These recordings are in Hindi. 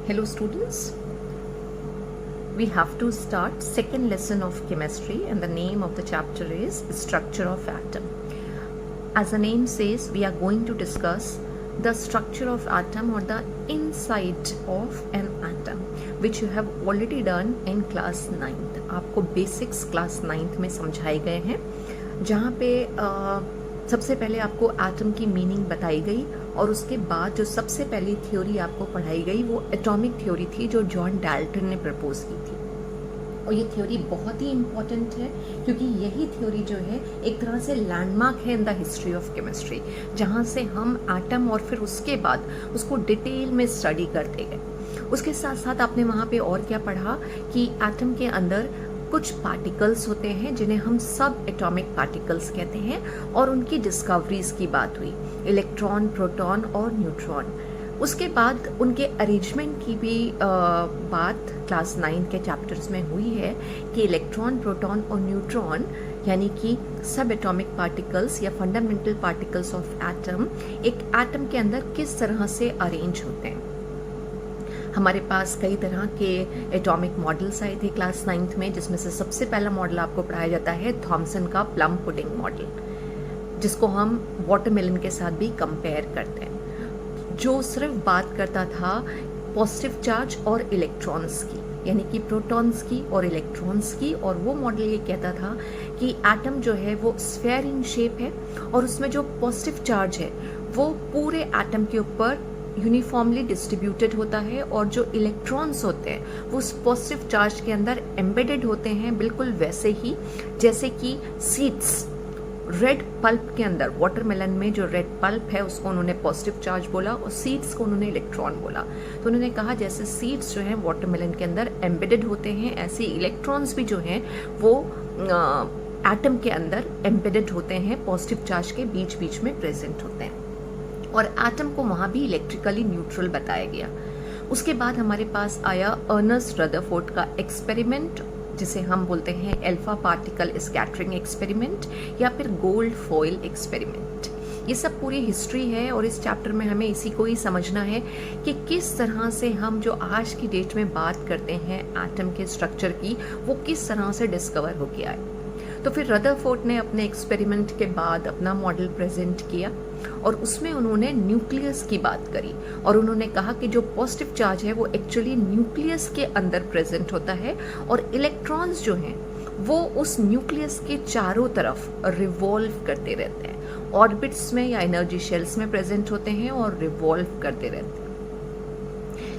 Hello students, we have to start second lesson of chemistry and the name of the chapter is structure of atom. As the name says, we are going to discuss the structure of atom or the inside of an atom which you have already done in class 9th. आपको basics class 9th में समझाए गए हैं जहाँ पे सबसे पहले आपको एटम की मीनिंग बताई गई और उसके बाद जो सबसे पहली थ्योरी आपको पढ़ाई गई वो एटॉमिक थ्योरी थी जो जॉन डाल्टन ने प्रपोज की थी। और ये थ्योरी बहुत ही इम्पोर्टेंट है क्योंकि यही थ्योरी जो है एक तरह से लैंडमार्क है in the history of chemistry, जहाँ से हम एटम और फिर उसके बाद उसको डिटेल में स्टडी करते गए। उसके साथ साथ आपने वहाँ पे और क्या पढ़ा कि एटम के अंदर कुछ पार्टिकल्स होते हैं जिन्हें हम सब एटॉमिक पार्टिकल्स कहते हैं और उनकी डिस्कवरीज की बात हुई, इलेक्ट्रॉन, प्रोटॉन और न्यूट्रॉन। उसके बाद उनके अरेंजमेंट की भी बात क्लास 9 के चैप्टर्स में हुई है कि इलेक्ट्रॉन, प्रोटॉन और न्यूट्रॉन यानी कि सब एटॉमिक पार्टिकल्स या फंडामेंटल पार्टिकल्स ऑफ एटम एक एटम के अंदर किस तरह से अरेंज होते हैं। हमारे पास कई तरह के एटॉमिक मॉडल्स आए थे क्लास 9th में, जिसमें से सबसे पहला मॉडल आपको पढ़ाया जाता है थॉमसन का प्लम पुडिंग मॉडल, जिसको हम वाटरमेलन के साथ भी कंपेयर करते हैं, जो सिर्फ बात करता था पॉजिटिव चार्ज और इलेक्ट्रॉन्स की, यानी कि प्रोटॉन्स की और इलेक्ट्रॉन्स की। और वो मॉडल ये कहता था कि एटम जो है वो स्फेयर इन शेप है और उसमें जो पॉजिटिव चार्ज है वो पूरे एटम के ऊपर यूनिफॉर्मली डिस्ट्रीब्यूटेड होता है और जो इलेक्ट्रॉन्स होते हैं वो उस पॉजिटिव चार्ज के अंदर एम्बेडेड होते हैं, बिल्कुल वैसे ही जैसे कि सीड्स रेड पल्प के अंदर। वाटरमेलन में जो रेड पल्प है उसको उन्होंने पॉजिटिव चार्ज बोला और सीड्स को उन्होंने इलेक्ट्रॉन बोला। तो उन्होंने कहा जैसे सीड्स जो हैं वाटरमेलन के अंदर एम्बेडेड होते हैं, ऐसे इलेक्ट्रॉन्स भी जो हैं वो एटम के अंदर एम्बेडेड होते हैं, पॉजिटिव चार्ज के बीच बीच में प्रेजेंट होते हैं और एटम को वहां भी इलेक्ट्रिकली न्यूट्रल बताया गया। उसके बाद हमारे पास आया अर्नेस्ट रदरफोर्ड का एक्सपेरिमेंट, जिसे हम बोलते हैं अल्फा पार्टिकल स्कैटरिंग एक्सपेरिमेंट या फिर गोल्ड फॉइल एक्सपेरिमेंट। ये सब पूरी हिस्ट्री है और इस चैप्टर में हमें इसी को ही समझना है कि किस तरह से हम जो आज की डेट में बात करते हैं एटम के स्ट्रक्चर की, वो किस तरह से डिस्कवर हो गया है। तो फिर रदरफोर्ड ने अपने एक्सपेरिमेंट के बाद अपना मॉडल प्रेजेंट किया और उसमें उन्होंने न्यूक्लियस की बात करी और उन्होंने कहा कि जो पॉजिटिव चार्ज है वो एक्चुअली न्यूक्लियस के अंदर प्रेजेंट होता है और इलेक्ट्रॉन्स जो हैं वो उस न्यूक्लियस के चारों तरफ रिवॉल्व करते रहते हैं, ऑर्बिट्स में या एनर्जी शेल्स में प्रेजेंट होते हैं और रिवॉल्व करते रहते हैं।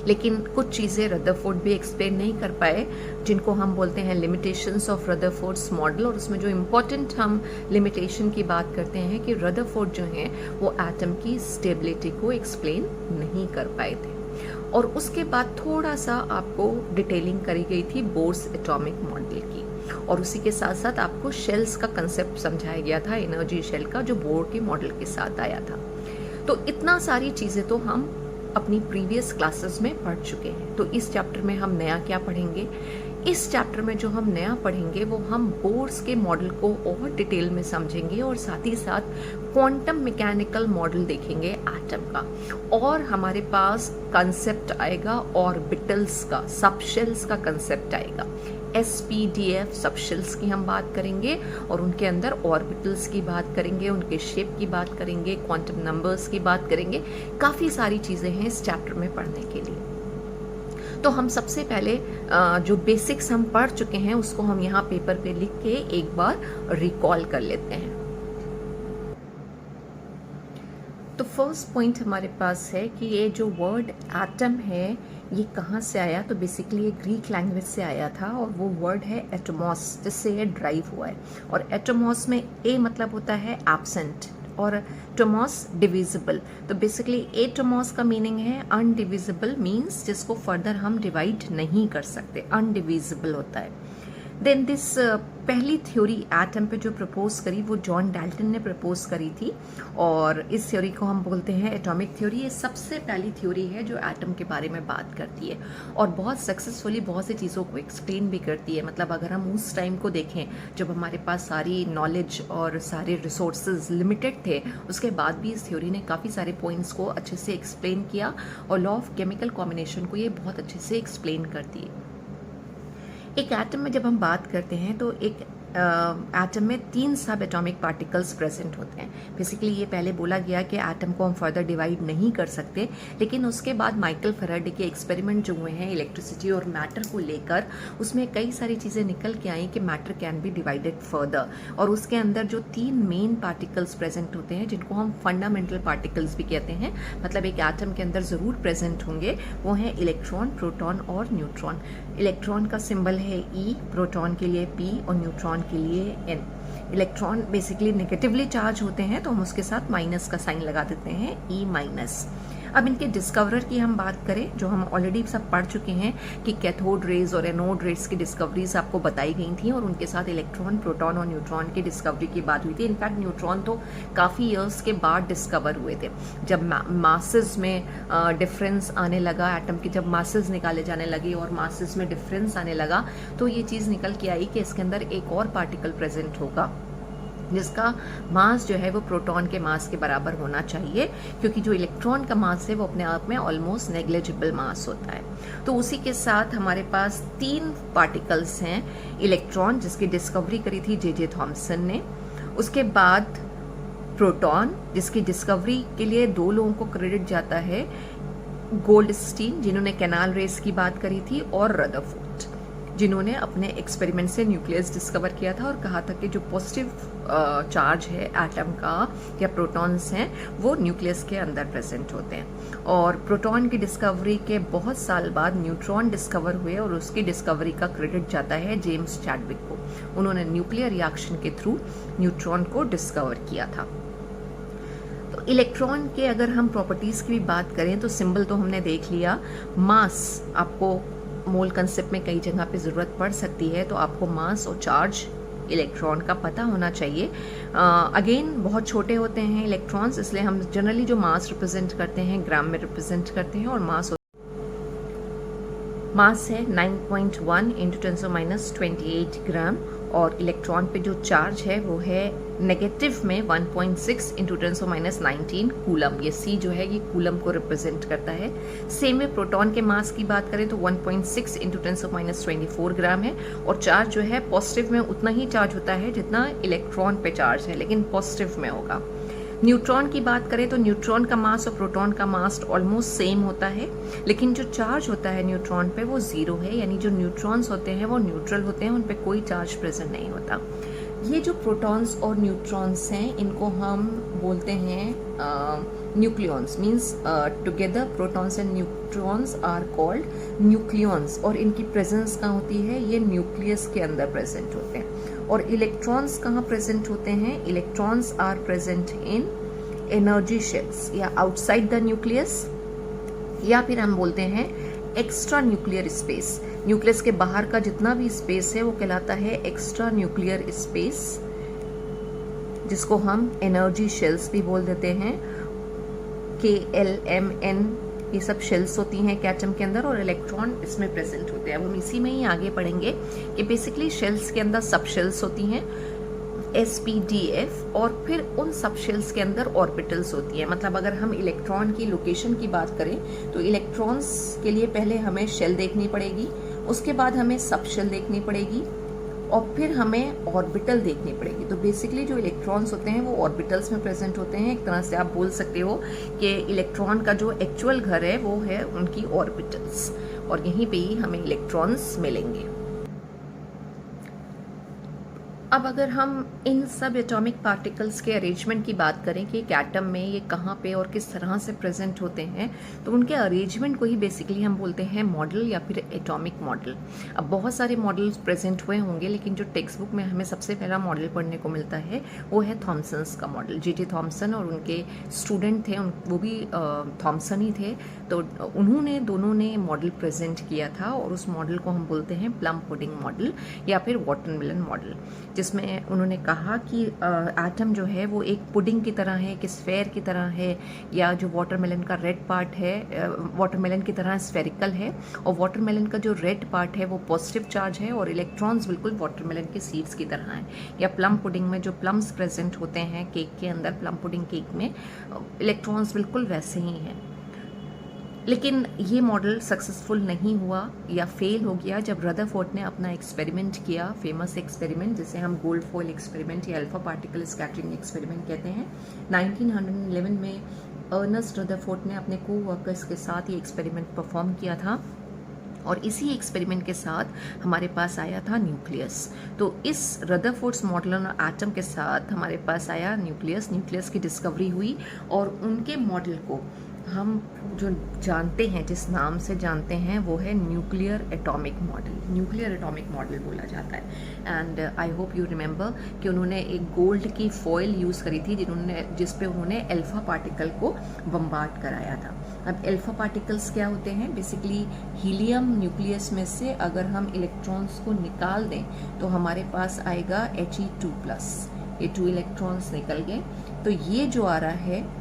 लेकिन कुछ चीज़ें रदरफोर्ड भी एक्सप्लेन नहीं कर पाए, जिनको हम बोलते हैं लिमिटेशंस ऑफ रदरफोर्ड्स मॉडल। और उसमें जो इम्पोर्टेंट हम लिमिटेशन की बात करते हैं कि रदरफोर्ड जो हैं वो एटम की स्टेबिलिटी को एक्सप्लेन नहीं कर पाए थे। और उसके बाद थोड़ा सा आपको डिटेलिंग करी गई थी बोर्स एटॉमिक मॉडल की और उसी के साथ साथ आपको शेल्स का कंसेप्ट समझाया गया था, एनर्जी शेल का, जो बोर के मॉडल के साथ आया था। तो इतना सारी चीज़ें तो हम अपनी प्रीवियस क्लासेस में पढ़ चुके हैं। तो इस चैप्टर में हम नया क्या पढ़ेंगे? इस चैप्टर में जो हम नया पढ़ेंगे वो हम बोर्स के मॉडल को और डिटेल में समझेंगे और साथ ही साथ क्वांटम मैकेनिकल मॉडल देखेंगे एटम का। और हमारे पास कंसेप्ट आएगा ऑर्बिटल्स का, सबशेल्स का कंसेप्ट आएगा। SPDF सबशेल्स की हम बात करेंगे और उनके अंदर ऑर्बिटल्स की बात करेंगे, उनके शेप की बात करेंगे, क्वांटम नंबर्स की बात करेंगे। काफ़ी सारी चीज़ें हैं इस चैप्टर में पढ़ने के लिए। तो हम सबसे पहले जो बेसिक्स हम पढ़ चुके हैं उसको हम यहाँ पेपर पे लिख के एक बार रिकॉल कर लेते हैं। तो फर्स्ट पॉइंट हमारे पास है कि ये जो वर्ड एटम है ये कहाँ से आया? तो बेसिकली ये ग्रीक लैंग्वेज से आया था और वो वर्ड है एटमॉस, जिससे ये ड्राइव हुआ है। और एटमॉस में ए मतलब होता है एब्सेंट और टोमॉस डिविजिबल। तो बेसिकली एटमॉस का मीनिंग है अनडिविजिबल, मीन्स जिसको फर्दर हम डिवाइड नहीं कर सकते, अनडिविजिबल होता है। देन दिस पहली थ्योरी एटम पे जो प्रपोज करी वो जॉन डाल्टन ने प्रपोज करी थी, और इस थ्योरी को हम बोलते हैं एटॉमिक थ्योरी। ये सबसे पहली थ्योरी है जो एटम के बारे में बात करती है और बहुत सक्सेसफुली बहुत सी चीज़ों को एक्सप्लेन भी करती है। मतलब अगर हम उस टाइम को देखें जब हमारे पास सारी नॉलेज और सारे रिसोर्सेज लिमिटेड थे, उसके बाद भी इस थ्योरी ने काफ़ी सारे पॉइंट्स को अच्छे से एक्सप्लेन किया और लॉ ऑफ केमिकल कॉम्बिनेशन को ये बहुत अच्छे से एक्सप्लेन करती है। एक एटम में जब हम बात करते हैं तो एक एटम में 3 सब एटॉमिक पार्टिकल्स प्रेजेंट होते हैं। बेसिकली ये पहले बोला गया कि एटम को हम फर्दर डिवाइड नहीं कर सकते, लेकिन उसके बाद माइकल फैराडे के एक्सपेरिमेंट जो हुए हैं इलेक्ट्रिसिटी और मैटर को लेकर, उसमें कई सारी चीज़ें निकल के आई कि matter can be divided further, और उसके अंदर जो 3 मेन पार्टिकल्स प्रेजेंट होते हैं जिनको हम फंडामेंटल पार्टिकल्स भी कहते हैं, मतलब एक एटम के अंदर ज़रूर प्रेजेंट होंगे, वो हैं इलेक्ट्रॉन, प्रोटॉन और न्यूट्रॉन। इलेक्ट्रॉन का सिंबल है ई, प्रोटॉन के लिए पी और न्यूट्रॉन के लिए N. Electron basically negatively charge होते हैं तो हम उसके साथ माइनस का साइन लगा देते हैं, ई माइनस। अब इनके डिस्कवरर की हम बात करें, जो हम ऑलरेडी सब पढ़ चुके हैं कि कैथोड रेज और एनोड रेज की डिस्कवरीज आपको बताई गई थी, और उनके साथ इलेक्ट्रॉन, प्रोटॉन और न्यूट्रॉन की डिस्कवरी की बात हुई थी। इनफैक्ट न्यूट्रॉन तो काफ़ी ईयर्स के बाद डिस्कवर हुए थे, जब मासेस में डिफरेंस आने लगा, एटम की जब मासेस निकाले जाने लगे और मासेस में डिफरेंस आने लगा, तो ये चीज़ निकल के आई कि इसके अंदर एक और पार्टिकल प्रेजेंट होगा जिसका मास जो है वो प्रोटॉन के मास के बराबर होना चाहिए, क्योंकि जो इलेक्ट्रॉन का मास है वो अपने आप में ऑलमोस्ट नेग्लिजिबल मास होता है। तो उसी के साथ हमारे पास 3 पार्टिकल्स हैं, इलेक्ट्रॉन जिसकी डिस्कवरी करी थी जे थॉमसन ने, उसके बाद प्रोटॉन जिसकी डिस्कवरी के लिए 2 लोगों को क्रेडिट जाता है, गोल्डस्टीन जिन्होंने कैनाल रेस की बात करी थी, और रदरफोर्ड जिन्होंने अपने एक्सपेरिमेंट से न्यूक्लियस डिस्कवर किया था और कहा था कि जो पॉजिटिव चार्ज है एटम का या प्रोटॉन्स हैं वो न्यूक्लियस के अंदर प्रेजेंट होते हैं। और प्रोटॉन की डिस्कवरी के बहुत साल बाद न्यूट्रॉन डिस्कवर हुए और उसकी डिस्कवरी का क्रेडिट जाता है जेम्स चैडविक को। उन्होंने न्यूक्लियर रिएक्शन के थ्रू न्यूट्रॉन को डिस्कवर किया था। तो इलेक्ट्रॉन के अगर हम प्रॉपर्टीज की भी बात करें तो सिंबल तो हमने देख लिया, मास आपको मोल कंसेप्ट में कई जगह पे ज़रूरत पड़ सकती है, तो आपको मास और चार्ज इलेक्ट्रॉन का पता होना चाहिए। अगेन बहुत छोटे होते हैं इलेक्ट्रॉन्स, इसलिए हम जनरली जो मास रिप्रेजेंट करते हैं ग्राम में रिप्रेजेंट करते हैं, और मास है 9.1 × 10⁻² ग्राम, और इलेक्ट्रॉन पे जो चार्ज है वो है नेगेटिव में 1.6 × 10⁻19 कूलम। ये सी जो है ये कूलम को रिप्रेजेंट करता है। सेम में प्रोटॉन के मास की बात करें तो 1.6 × 10⁻24 ग्राम है, और चार्ज जो है पॉजिटिव में उतना ही चार्ज होता है जितना इलेक्ट्रॉन पे चार्ज है, लेकिन पॉजिटिव में होगा। न्यूट्रॉन की बात करें तो न्यूट्रॉन का मास और प्रोटॉन का मास ऑलमोस्ट सेम होता है, लेकिन जो चार्ज होता है न्यूट्रॉन पे वो 0 है, यानी जो न्यूट्रॉन्स होते हैं वो न्यूट्रल होते हैं, उन पे कोई चार्ज प्रेजेंट नहीं होता। ये जो प्रोटॉन्स और न्यूट्रॉन्स हैं इनको हम बोलते हैं nucleons, means together protons and neutrons are called nucleons, और इनकी प्रेजेंस कहाँ होती है, ये न्यूक्लियस के अंदर प्रेजेंट होते हैं। और इलेक्ट्रॉन्स कहाँ प्रेजेंट होते हैं, electrons are present in energy shells या आउटसाइड द न्यूक्लियस, या फिर हम बोलते हैं एक्स्ट्रा न्यूक्लियर स्पेस। न्यूक्लियस के बाहर का जितना भी स्पेस है वो कहलाता है एक्स्ट्रा न्यूक्लियर स्पेस, जिसको हम एनर्जी शेल्स भी बोल देते हैं। KLMN ये सब शेल्स होती हैं एक एटम के अंदर, और इलेक्ट्रॉन इसमें प्रेजेंट होते हैं। अब हम इसी में ही आगे पढ़ेंगे कि बेसिकली शेल्स के अंदर सब शेल्स होती हैं SPDF, और फिर उन सब शेल्स के अंदर ऑर्बिटल्स होती हैं। मतलब अगर हम इलेक्ट्रॉन की लोकेशन की बात करें तो इलेक्ट्रॉन्स के लिए पहले हमें शेल देखनी पड़ेगी, उसके बाद हमें सब शेल देखनी पड़ेगी, और फिर हमें ऑर्बिटल देखनी पड़ेगी। तो बेसिकली जो इलेक्ट्रॉन्स होते हैं वो ऑर्बिटल्स में प्रेजेंट होते हैं। एक तरह से आप बोल सकते हो कि इलेक्ट्रॉन का जो एक्चुअल घर है वो है उनकी ऑर्बिटल्स, और यहीं पे ही हमें इलेक्ट्रॉन्स मिलेंगे। अब अगर हम इन सब एटॉमिक पार्टिकल्स के अरेंजमेंट की बात करें कि एक एटम में ये कहाँ पे और किस तरह से प्रेजेंट होते हैं, तो उनके अरेंजमेंट को ही बेसिकली हम बोलते हैं मॉडल या फिर एटॉमिक मॉडल। अब बहुत सारे मॉडल्स प्रेजेंट हुए होंगे, लेकिन जो टेक्स्ट बुक में हमें सबसे पहला मॉडल पढ़ने को मिलता है वो है थॉमसन्स का मॉडल। G.T. थॉमसन और उनके स्टूडेंट थे, वो भी थॉमसन ही थे, तो उन्होंने दोनों ने मॉडल प्रेजेंट किया था और उस मॉडल को हम बोलते हैं प्लम पुडिंग मॉडल या फिर वाटरमेलन मॉडल, जिसमें उन्होंने कहा कि एटम जो है वो एक पुडिंग की तरह है, एक स्फेयर की तरह है, या जो वाटरमेलन का रेड पार्ट है वाटरमेलन की तरह स्फेरिकल है, और वाटरमेलन का जो रेड पार्ट है वो पॉजिटिव चार्ज है और इलेक्ट्रॉन्स बिल्कुल वाटरमेलन के सीड्स की तरह हैं। या प्लम पुडिंग में जो प्लम्स प्रेजेंट होते हैं केक के अंदर, प्लम पुडिंग केक में इलेक्ट्रॉन्स बिल्कुल वैसे ही हैं। लेकिन ये मॉडल सक्सेसफुल नहीं हुआ या फेल हो गया जब रदरफोर्ड ने अपना एक्सपेरिमेंट किया, फेमस एक्सपेरिमेंट जिसे हम गोल्ड फॉइल एक्सपेरिमेंट या अल्फा पार्टिकल स्कैटरिंग एक्सपेरिमेंट कहते हैं। 1911 में अर्नेस्ट रदरफोर्ड ने अपने को-वर्कर्स के साथ ये एक्सपेरिमेंट परफॉर्म किया था और इसी एक्सपेरिमेंट के साथ हमारे पास आया था न्यूक्लियस। तो इस रदरफोर्ड्स मॉडल और एटम के साथ हमारे पास आया न्यूक्लियस की डिस्कवरी हुई और उनके मॉडल को हम जो जानते हैं, जिस नाम से जानते हैं, वो है न्यूक्लियर एटॉमिक मॉडल बोला जाता है। And I hope you remember कि उन्होंने एक गोल्ड की फॉइल यूज़ करी थी जिस पे उन्होंने अल्फा पार्टिकल को बम्बार्ड कराया था। अब अल्फा पार्टिकल्स क्या होते हैं? बेसिकली हीलियम न्यूक्लियस में से अगर हम इलेक्ट्रॉन्स को निकाल दें तो हमारे पास आएगा He2+। ये 2 इलेक्ट्रॉन्स निकल गए, तो ये जो आ रहा है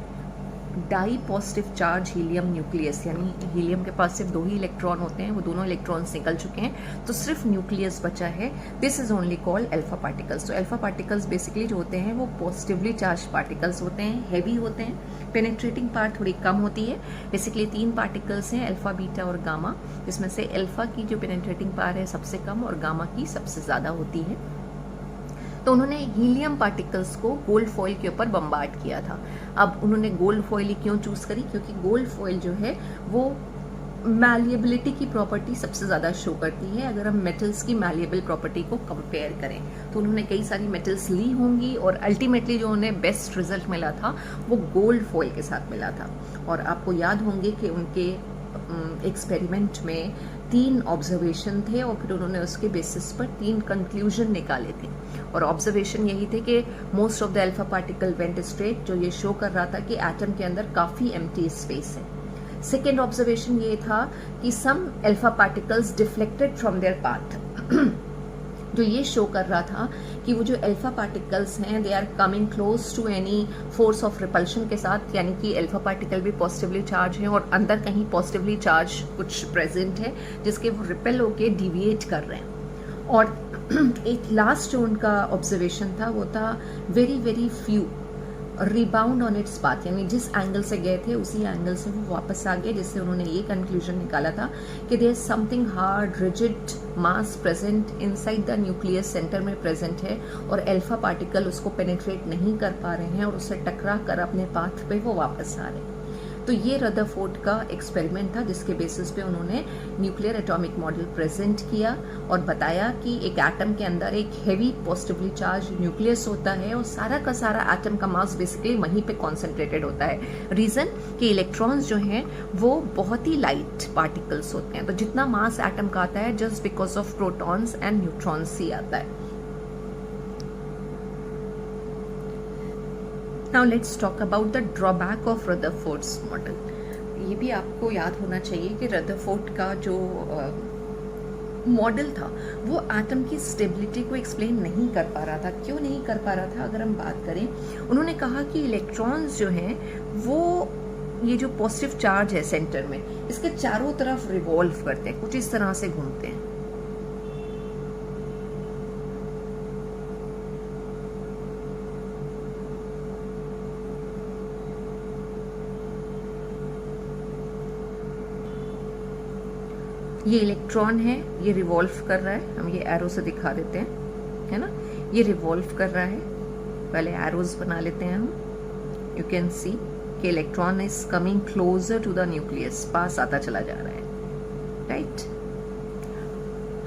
di positive charge helium nucleus, यानी हीलियम के पास सिर्फ 2 ही इलेक्ट्रॉन होते हैं, वो दोनों इलेक्ट्रॉन्स निकल चुके हैं, तो सिर्फ न्यूक्लियस बचा है। This is only called alpha particles. तो अल्फा पार्टिकल्स बेसिकली जो होते हैं वो पॉजिटिवली चार्ज पार्टिकल्स होते हैं, हैवी होते हैं, पेनिट्रेटिंग पार्ट थोड़ी कम होती है। बेसिकली 3 पार्टिकल्स हैं, अल्फा, बीटा और गामा, जिसमें से अल्फा की जो पेनिट्रेटिंग पार्ट है सबसे कम और गामा की सबसे ज़्यादा होती है। तो उन्होंने हीलियम पार्टिकल्स को गोल्ड फॉइल के ऊपर बम्बार्ड किया था। अब उन्होंने गोल्ड फॉइल ही क्यों चूज करी? क्योंकि गोल्ड फॉइल जो है वो मैलिएबिलिटी की प्रॉपर्टी सबसे ज़्यादा शो करती है अगर हम मेटल्स की मैलिएबल प्रॉपर्टी को कंपेयर करें। तो उन्होंने कई सारी मेटल्स ली होंगी और अल्टीमेटली जो उन्हें बेस्ट रिजल्ट मिला था वो गोल्ड फॉइल के साथ मिला था। और आपको याद होंगे कि उनके एक्सपेरिमेंट में 3 ऑब्जर्वेशन थे और फिर उन्होंने उसके बेसिस पर 3 कंक्लूजन निकाले थे। और ऑब्जर्वेशन यही थे कि most of the alpha particle went straight, जो ये शो कर रहा था कि एटम के अंदर काफ़ी एम्प्टी स्पेस है। सेकेंड ऑब्जर्वेशन ये था कि some alpha particles deflected from their path, जो ये शो कर रहा था कि वो जो अल्फा पार्टिकल्स हैं they are coming close to any force of repulsion के साथ, यानी कि अल्फा पार्टिकल भी पॉजिटिवली चार्ज हैं और अंदर कहीं पॉजिटिवली चार्ज कुछ प्रेजेंट है जिसके वो रिपेल होके डिविएट कर रहे हैं। और एक लास्ट जो उनका ऑब्जर्वेशन था वो था very very few rebound on its path, यानी जिस एंगल से गए थे उसी एंगल से वो वापस आ गए, जिससे उन्होंने ये कंक्लूजन निकाला था कि there is something hard rigid mass present inside the nucleus centre में प्रेजेंट है और अल्फा पार्टिकल उसको पेनिट्रेट नहीं कर पा रहे हैं और उससे टकरा कर अपने पाथ पे वो वापस आ रहे हैं। तो ये रदरफोर्ड का एक्सपेरिमेंट था जिसके बेसिस पे उन्होंने न्यूक्लियर एटॉमिक मॉडल प्रेजेंट किया और बताया कि एक एटम के अंदर एक हेवी पॉजिटिवली चार्ज न्यूक्लियस होता है और सारा का सारा एटम का मास बेसिकली वहीं पे कॉन्सेंट्रेटेड होता है। रीजन कि इलेक्ट्रॉन्स जो हैं वो बहुत ही लाइट पार्टिकल्स होते हैं, तो जितना मास एटम का आता है just because of protons and neutrons ही आता है। Now let's talk about the drawback of Rutherford's model. ये भी आपको याद होना चाहिए कि रदरफोर्ड का जो मॉडल था वो एटम की स्टेबिलिटी को एक्सप्लेन नहीं कर पा रहा था। क्यों नहीं कर पा रहा था? अगर हम बात करें, उन्होंने कहा कि इलेक्ट्रॉन्स जो हैं वो ये जो पॉजिटिव चार्ज है सेंटर में, इसके चारों तरफ रिवॉल्व करते हैं, कुछ इस तरह से घूमते हैं। ये इलेक्ट्रॉन है, ये रिवॉल्व कर रहा है, हम ये एरो से दिखा देते हैं, है ना, ये रिवॉल्व कर रहा है। पहले एरोज बना लेते हैं हम। यू कैन सी कि electron is coming closer to the nucleus, पास आता चला जा रहा है, राइट।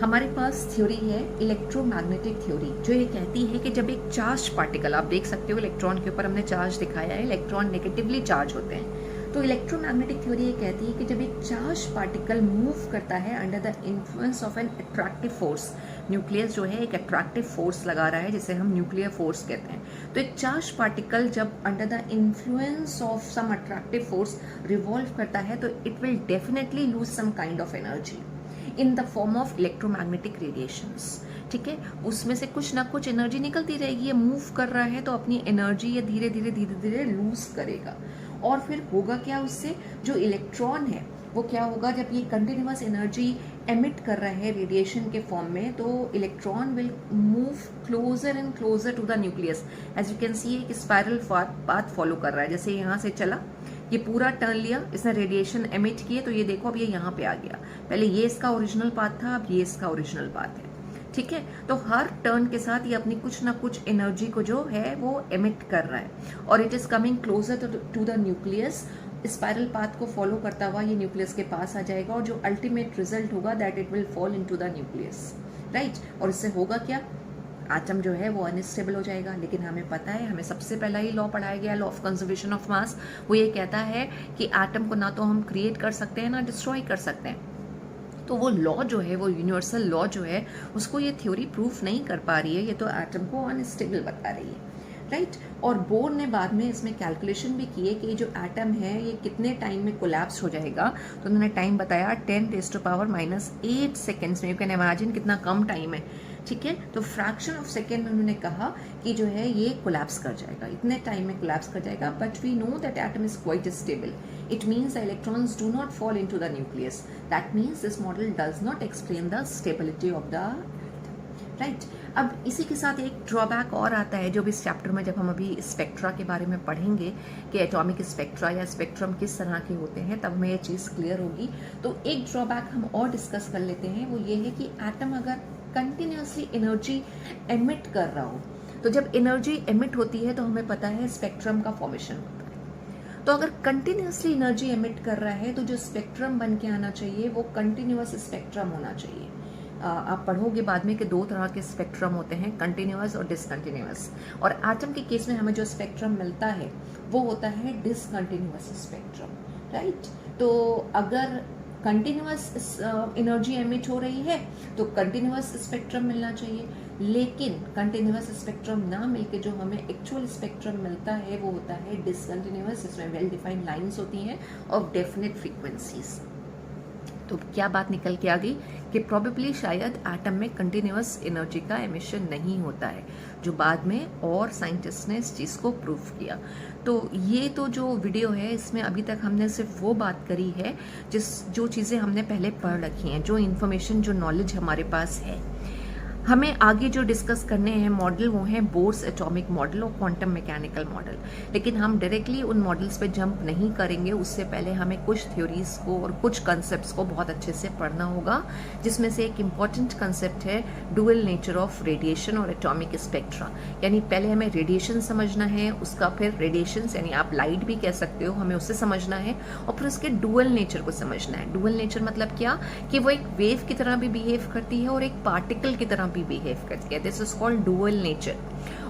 हमारे पास थ्योरी है इलेक्ट्रोमैग्नेटिक थ्योरी, जो ये कहती है कि जब एक चार्ज पार्टिकल, आप देख सकते हो इलेक्ट्रॉन के ऊपर हमने चार्ज दिखाया है, इलेक्ट्रॉन नेगेटिवली चार्ज होते हैं, तो इलेक्ट्रोमैग्नेटिक थ्योरी ये कहती है कि जब एक चार्ज पार्टिकल मूव करता है under the influence of an attractive force, nucleus जो है एक अट्रैक्टिव फोर्स लगा रहा है जिसे हम न्यूक्लियर फोर्स कहते हैं, तो एक चार्ज पार्टिकल जब under the influence of some attractive force revolve करता है तो it will definitely lose some kind of energy in the form of electromagnetic radiations. ठीक है, उसमें से कुछ ना कुछ एनर्जी निकलती रहेगी, ये मूव कर रहा है तो अपनी एनर्जी ये धीरे धीरे लूज करेगा, और फिर होगा क्या, उससे जो इलेक्ट्रॉन है वो क्या होगा, जब ये कंटिन्यूअस एनर्जी एमिट कर रहा है रेडिएशन के फॉर्म में, तो electron will move closer and closer to the nucleus. As you can see एक स्पाइरल पाथ फॉलो कर रहा है, जैसे यहाँ से चला, ये पूरा टर्न लिया, इसने रेडिएशन एमिट किए, तो ये देखो अब ये यहाँ पे आ गया, पहले ये इसका ओरिजिनल पाथ था, अब ये इसका ओरिजिनल पाथ है। ठीक है, तो हर टर्न के साथ ये अपनी कुछ ना कुछ एनर्जी को जो है वो एमिट कर रहा है, और it is coming closer to the nucleus. Spiral path को फॉलो करता हुआ ये न्यूक्लियस के पास आ जाएगा, और जो अल्टीमेट रिजल्ट होगा that it will fall into the nucleus, right. और इससे होगा क्या, एटम जो है वो अनस्टेबल हो जाएगा। लेकिन हमें पता है, हमें सबसे पहला ही लॉ पढ़ाया गया, law of conservation of mass, वो ये कहता है कि एटम को ना तो हम क्रिएट कर सकते हैं ना डिस्ट्रॉय कर सकते हैं। तो वो लॉ जो है, वो यूनिवर्सल लॉ जो है, उसको ये थ्योरी प्रूफ नहीं कर पा रही है, ये तो एटम को अनस्टेबल बता रही है, राइट। और बोर ने बाद में इसमें कैलकुलेशन भी किए कि जो एटम है ये कितने टाइम में कोलैप्स हो जाएगा, तो उन्होंने टाइम बताया 10⁻⁻8 सेकेंड्स में। यू कैन इमेजिन कितना कम टाइम है, ठीक है। तो फ्रैक्शन ऑफ सेकेंड में उन्होंने कहा कि जो है ये कोलैप्स कर जाएगा, इतने टाइम में कोलैप्स कर जाएगा। But we know that atom is quite stable, it means the electrons do not fall into the nucleus, that means this model does not explain the stability of the right. अब इसी के साथ एक ड्रॉबैक और आता है, जो भी इस चैप्टर में जब हम अभी स्पेक्ट्रा के बारे में पढ़ेंगे कि एटॉमिक स्पेक्ट्रा या स्पेक्ट्रम किस तरह के होते हैं, तब हमें ये चीज़ क्लियर होगी। तो एक ड्रॉबैक हम और डिस्कस कर लेते हैं, वो ये है कि एटम अगर कंटिन्यूसली एनर्जी एमिट कर रहा हो, तो जब एनर्जी एमिट होती है तो हमें पता है स्पेक्ट्रम का फॉर्मेशन होता है। तो अगर कंटिन्यूसली एनर्जी एमिट कर रहा है तो जो स्पेक्ट्रम बन के आना चाहिए वो कंटिन्यूअस स्पेक्ट्रम होना चाहिए। आप पढ़ोगे बाद में कि दो तरह के स्पेक्ट्रम होते हैं, कंटिन्यूअस और डिसकंटिन्यूअस, और एटम के केस में हमें जो स्पेक्ट्रम मिलता है वो होता है डिसकंटिन्यूअस स्पेक्ट्रम, राइट। तो अगर कंटिन्यूअस एनर्जी एमिट हो रही है तो कंटिन्यूअस स्पेक्ट्रम मिलना चाहिए, लेकिन कंटिन्यूअस स्पेक्ट्रम ना मिलके जो हमें एक्चुअल स्पेक्ट्रम मिलता है वो होता है डिसकंटिन्यूअस। इसमें वेल डिफाइंड लाइंस होती हैं ऑफ डेफिनेट फ्रीक्वेंसीज। तो क्या बात निकल के आ गई कि प्रोबेबली शायद एटम में कंटिन्यूअस एनर्जी का एमिशन नहीं होता है, जो बाद में और साइंटिस्ट ने इस चीज़ को प्रूव किया। तो ये तो जो वीडियो है इसमें अभी तक हमने सिर्फ वो बात करी है जो चीज़ें हमने पहले पढ़ रखी हैं, जो इन्फॉर्मेशन, जो नॉलेज हमारे पास है। हमें आगे जो डिस्कस करने हैं मॉडल वो हैं बोर्स एटॉमिक मॉडल और क्वांटम मैकेनिकल मॉडल, लेकिन हम डायरेक्टली उन मॉडल्स पे जंप नहीं करेंगे। उससे पहले हमें कुछ थ्योरीज को और कुछ कंसेप्ट्स को बहुत अच्छे से पढ़ना होगा, जिसमें से एक इम्पॉर्टेंट कंसेप्ट है डुअल नेचर ऑफ रेडिएशन और एटॉमिक स्पेक्ट्रा। यानी पहले हमें रेडिएशन समझना है, उसका फिर रेडिएशन यानी आप लाइट भी कह सकते हो, हमें उससे समझना है, और फिर उसके डुअल नेचर को समझना है। डुअल नेचर मतलब क्या, कि वो एक वेव की तरह भी बिहेव करती है और एक पार्टिकल की तरह भी बिहेव करती है। This is called dual nature.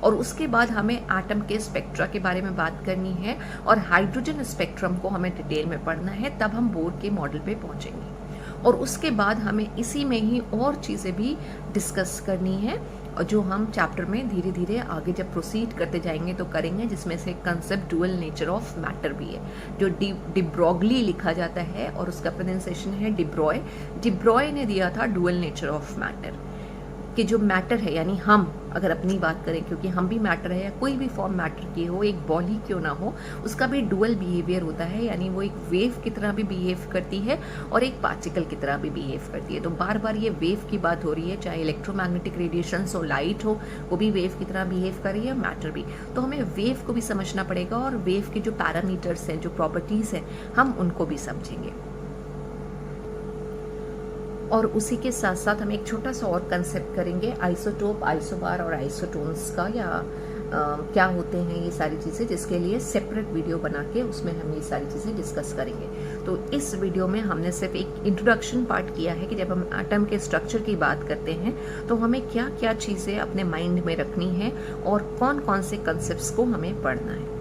और उसके बाद हमें एटम के स्पेक्ट्रा के बारे में बात करनी है, और हाइड्रोजन स्पेक्ट्रम को हमें डिटेल में पढ़ना है, तब हम बोर के मॉडल पे पहुंचेंगे। और उसके बाद हमें इसी में ही और चीज़ें भी डिस्कस करनी है, और जो हम चैप्टर में धीरे धीरे आगे जब प्रोसीड करते जाएंगे तो करेंगे, जिसमें से concept dual nature of matter भी है, जो डिब्रोगली लिखा जाता है और उसका प्रोनाउंसिएशन है डिब्रॉय। डिब्रॉय ने दिया था डुअल नेचर ऑफ मैटर, कि जो मैटर है, यानी हम अगर अपनी बात करें, क्योंकि हम भी मैटर है, या कोई भी फॉर्म मैटर की हो, एक बॉल ही क्यों ना हो, उसका भी डुअल बिहेवियर होता है, यानी वो एक वेव की तरह भी बिहेव करती है और एक पार्टिकल की तरह भी बिहेव करती है। तो बार बार ये वेव की बात हो रही है, चाहे इलेक्ट्रोमैग्नेटिक रेडिएशन हो, लाइट हो, वो भी वेव की तरह बिहेव कर रही है, मैटर भी। तो हमें वेव को भी समझना पड़ेगा, और वेव के जो पैरामीटर्स हैं, जो प्रॉपर्टीज़ हैं, हम उनको भी समझेंगे। और उसी के साथ साथ हम एक छोटा सा और कंसेप्ट करेंगे, आइसोटोप, आइसोबार और आइसोटोन्स का, या क्या होते हैं ये सारी चीज़ें, जिसके लिए सेपरेट वीडियो बना के उसमें हम ये सारी चीज़ें डिस्कस करेंगे। तो इस वीडियो में हमने सिर्फ एक इंट्रोडक्शन पार्ट किया है कि जब हम एटम के स्ट्रक्चर की बात करते हैं तो हमें क्या क्या चीज़ें अपने माइंड में रखनी है और कौन कौन से कंसेप्ट को हमें पढ़ना है.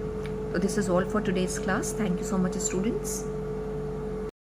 So this is all for today's class. Thank you so much, students.